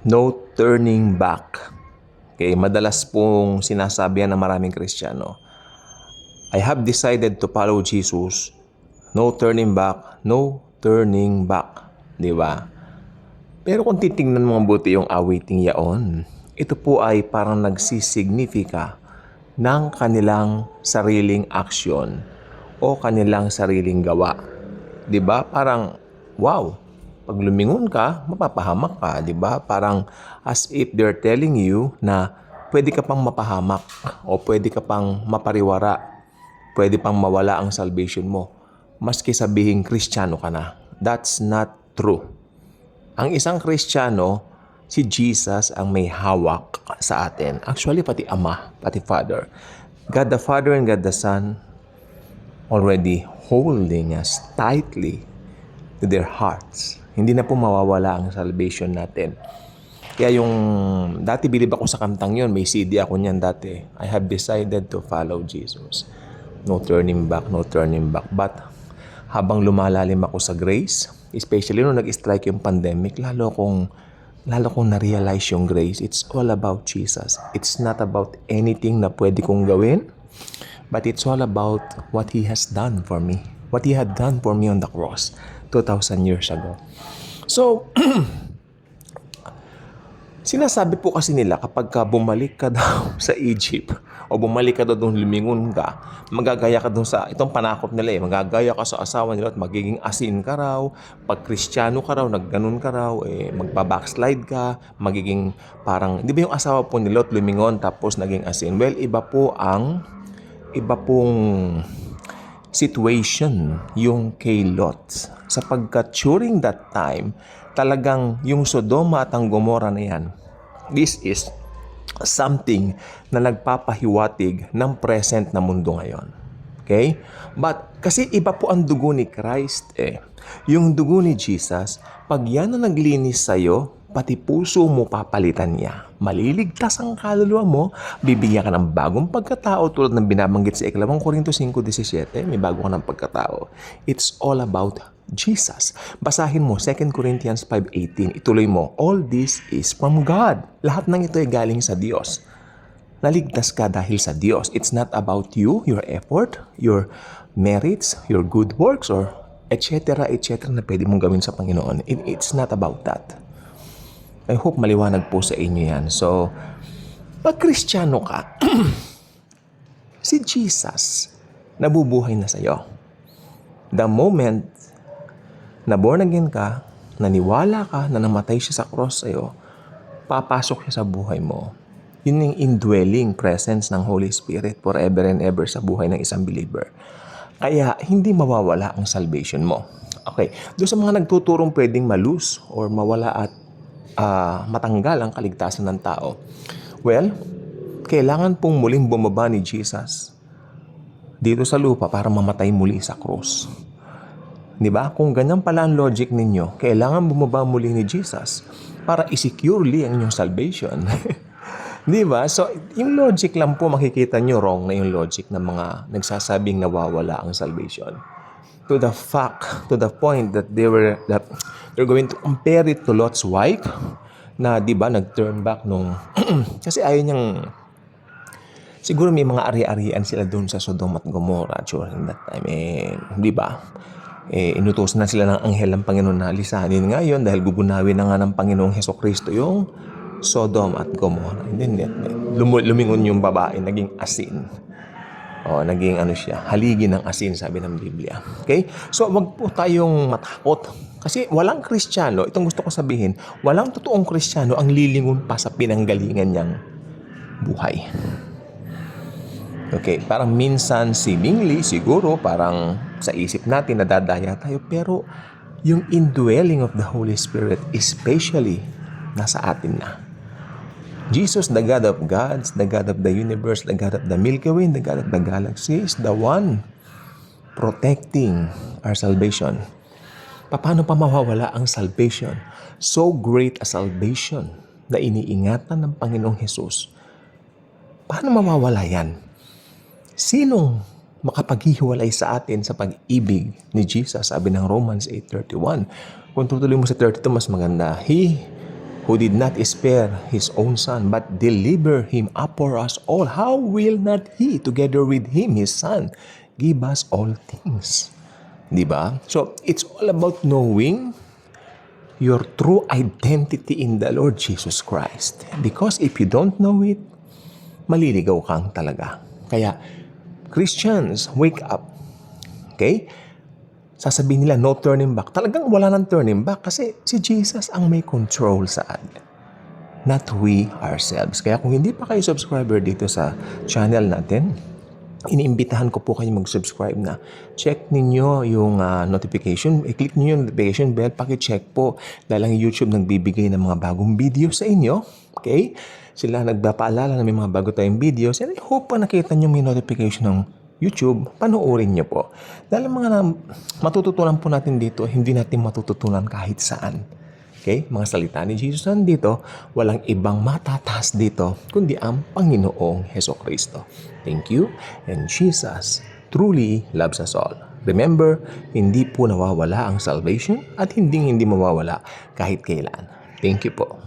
No turning back. Okay, madalas pong sinasabi yan ng maraming Kristiyano. I have decided to follow Jesus. No turning back, no turning back. Di ba? Pero kung titingnan mo mabuti yung awiting yaon, ito po ay parang nagsisignifika ng kanilang sariling aksyon o kanilang sariling gawa. 'Di ba? Parang wow, pag lumingon ka, mapapahamak ka, 'di ba? Parang as if they're telling you na pwede ka pang mapahamak o pwede ka pang mapariwara, pwede pang mawala ang salvation mo maski sabihing Kristiyano ka na. That's not true. Ang isang Kristiyano, si Jesus ang may hawak sa atin. Actually, pati Ama, pati Father. God the Father and God the Son already holding us tightly to their hearts. Hindi na po mawawala ang salvation natin. Kaya yung dati bilib ako sa kantang yun, may CD ako niyan dati. I have decided to follow Jesus. No turning back, no turning back. But habang lumalalim ako sa grace, especially nung nag-strike yung pandemic, lalo kong na-realize yung grace. It's all about Jesus. It's not about anything na pwede kong gawin, but it's all about what He has done for me. What He had done for me on the cross 2,000 years ago. So, sinasabi po kasi nila kapag bumalik ka daw sa Egypt o bumalik ka daw doon, lumingon ka, magagaya ka doon sa, itong panakot nila magagaya ka sa asawa nila at magiging asin ka raw, pag Kristiyano ka raw, nagganon ka raw, magpa-backslide ka, magiging parang, di ba yung asawa po ni Lot lumingon tapos naging asin? Well, iba pong situation yung kay Lot. Sapagkat during that time, talagang yung Sodoma at ang Gomora na yan, this is something na nagpapahiwatig ng present na mundo ngayon. Okay? But kasi iba po ang dugo ni Christ Yung dugo ni Jesus, pag yan ang naglinis sa'yo, pati puso mo papalitan niya. Maliligtas ang kaluluwa mo, bibigyan ka ng bagong pagkatao tulad ng binabanggit sa 2 Korintos 5:17, may bago ka ng pagkatao. It's all about Jesus. Basahin mo 2 Corinthians 5:18. Ituloy mo, all this is from God. Lahat ng ito ay galing sa Diyos. Naligtas ka dahil sa Diyos. It's not about you, your effort, your merits, your good works, or etc. na pwede mong gawin sa Panginoon. It's not about that. I hope maliwanag po sa inyo yan. So, pag Kristiyano ka, si Jesus nabubuhay na sa'yo. The moment na born again ka, naniwala ka na namatay siya sa cross sa'yo, papasok siya sa buhay mo. Yun yung indwelling presence ng Holy Spirit forever and ever sa buhay ng isang believer. Kaya hindi mawawala ang salvation mo. Okay, doon sa mga nagtuturong pwedeng malus or mawala at matanggal ang kaligtasan ng tao. Well, kailangan pong muling bumaba ni Jesus dito sa lupa para mamatay muli sa krus. Di ba? Kung ganyan pala ang logic ninyo, kailangan bumaba muli ni Jesus para i-securely ang inyong salvation. Di ba? So, yung logic lang po, makikita nyo wrong na yung logic ng mga nagsasabing nawawala ang salvation. To the point that they're going to compare it to Lot's wife na, di ba, nag-turn back nung kasi ayaw niyang, siguro may mga ari-arian sila doon sa Sodom at Gomorrah during that time. Di ba? Inutusan na sila ng anghel ng Panginoon na lisanin ngayon dahil gugunawin na nga ng Panginoong Hesukristo yung Sodom at Gomorrah. Hindi. Lumingon yung babae, naging asin. Naging haligi ng asin, sabi ng Biblia. Okay? So, wag po tayong matakot. Kasi walang Kristiyano, itong gusto ko sabihin, walang totoong Kristiyano ang lilingon pa sa pinanggalingan niyang buhay. Okay, parang minsan seemingly, siguro, parang sa isip natin nadadaya tayo, pero yung indwelling of the Holy Spirit, especially, nasa atin na. Jesus, the God of gods, the God of the universe, the God of the Milky Way, the God of the galaxy, is the one protecting our salvation. Paano pa mawawala ang salvation? So great a salvation na iniingatan ng Panginoong Hesus. Paano mawawala yan? Sinong makapaghihiwalay sa atin sa pag-ibig ni Jesus? Sabi ng Romans 8:31. Kung tutuloy mo sa 32, mas maganda. He who did not spare His own Son, but delivered Him up for us all, how will not He, together with Him, His Son, give us all things? Diba? So, it's all about knowing your true identity in the Lord Jesus Christ. Because if you don't know it, maliligaw kang talaga. Kaya, Christians, wake up. Okay? Sasabihin nila, no turning back. Talagang wala nang turning back kasi si Jesus ang may control sa atin. Not we ourselves. Kaya kung hindi pa kayo subscriber dito sa channel natin, iniimbitahan ko po kayo mag-subscribe na. Check ninyo yung notification. I-click ninyo yung notification bell. Paki-check po. Dahil ang YouTube nagbibigay ng mga bagong video sa inyo. Okay? Sila nagpapaalala na may mga bago tayong videos. And I hope pa nakita nyo may notification ng YouTube, panoorin nyo po. Dahil mga matututunan po natin dito, hindi natin matututunan kahit saan. Okay? Mga salita ni Jesus nandito, walang ibang matataas dito, kundi ang Panginoong Hesukristo. Thank you. And Jesus truly loves us all. Remember, hindi po nawawala ang salvation at hindi mawawala kahit kailan. Thank you po.